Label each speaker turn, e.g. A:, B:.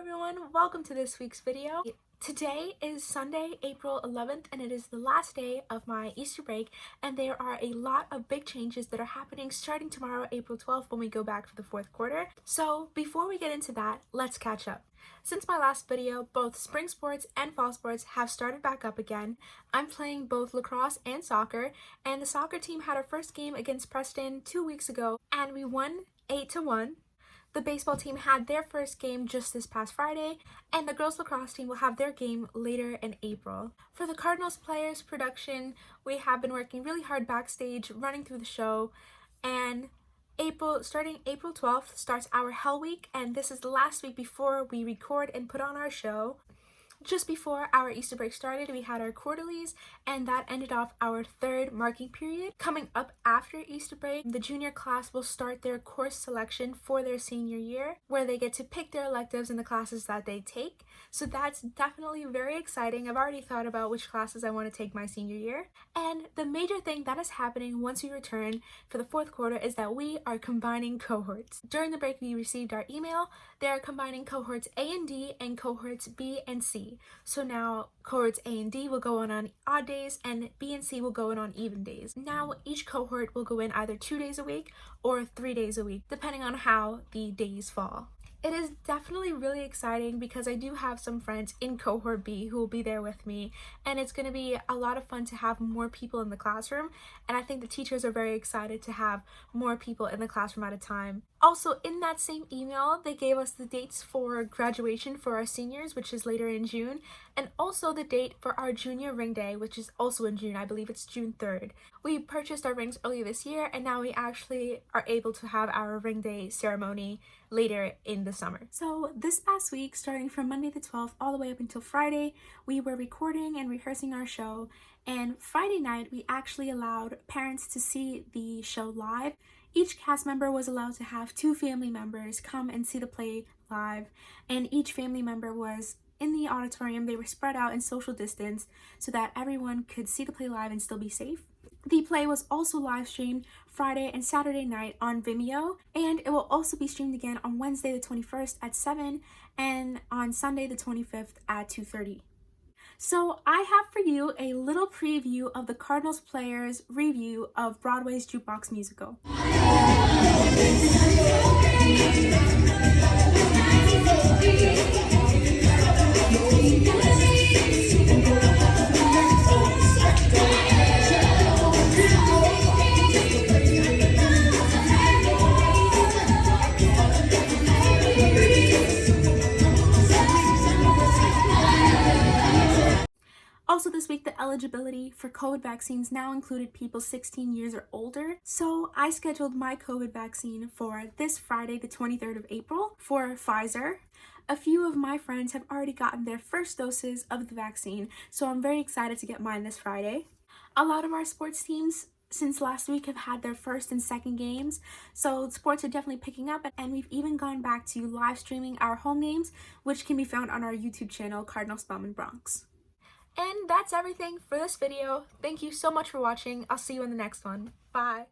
A: everyone, welcome to this week's video. Today is Sunday, April 11th, and it is the last day of my Easter break, and there are a lot of big changes that are happening starting tomorrow, April 12th, when we go back for the fourth quarter. So before we get into that, let's catch up. Since my last video, both spring sports and fall sports have started back up again. I'm playing both lacrosse and soccer, and the soccer team had our first game against Preston 2 weeks ago, and we won 8-1. The baseball team had their first game just this past Friday, and the girls lacrosse team will have their game later in April. For the Cardinals Players production, we have been working really hard backstage, running through the show, and starting April 12th starts our Hell Week, and this is the last week before we record and put on our show. Just before our Easter break started, we had our quarterlies, and that ended off our third marking period. Coming up after Easter break, the junior class will start their course selection for their senior year, where they get to pick their electives in the classes that they take. So that's definitely very exciting. I've already thought about which classes I want to take my senior year. And the major thing that is happening once we return for the fourth quarter is that we are combining cohorts. During the break, we received our email. They are combining cohorts A and D and cohorts B and C. So now cohorts A and D will go on odd days, and B and C will go in on even days. Now each cohort will go in either 2 days a week or 3 days a week, depending on how the days fall. It is definitely really exciting because I do have some friends in cohort B who will be there with me, and it's going to be a lot of fun to have more people in the classroom, and I think the teachers are very excited to have more people in the classroom at a time. Also, in that same email, they gave us the dates for graduation for our seniors, which is later in June, and also the date for our junior ring day, which is also in June. I believe it's June 3rd. We purchased our rings earlier this year, and now we actually are able to have our ring day ceremony later in the summer. So this past week, starting from Monday the 12th all the way up until Friday, we were recording and rehearsing our show, and Friday night we actually allowed parents to see the show live. Each cast member was allowed to have 2 family members come and see the play live, and each family member was in the auditorium. They were spread out in social distance so that everyone could see the play live and still be safe. The play was also live streamed Friday and Saturday night on Vimeo, and it will also be streamed again on Wednesday the 21st at 7 and on Sunday the 25th at 2:30. So I have for you a little preview of the Cardinals Players review of Broadway's Jukebox Musical. Also this week, the eligibility for COVID vaccines now included people 16 years or older. So I scheduled my COVID vaccine for this Friday, the 23rd of April for Pfizer. A few of my friends have already gotten their first doses of the vaccine, so I'm very excited to get mine this Friday. A lot of our sports teams since last week have had their first and second games, so sports are definitely picking up, and we've even gone back to live streaming our home games, which can be found on our YouTube channel, Cardinal Spellman Bronx. And that's everything for this video. Thank you so much for watching. I'll see you in the next one. Bye.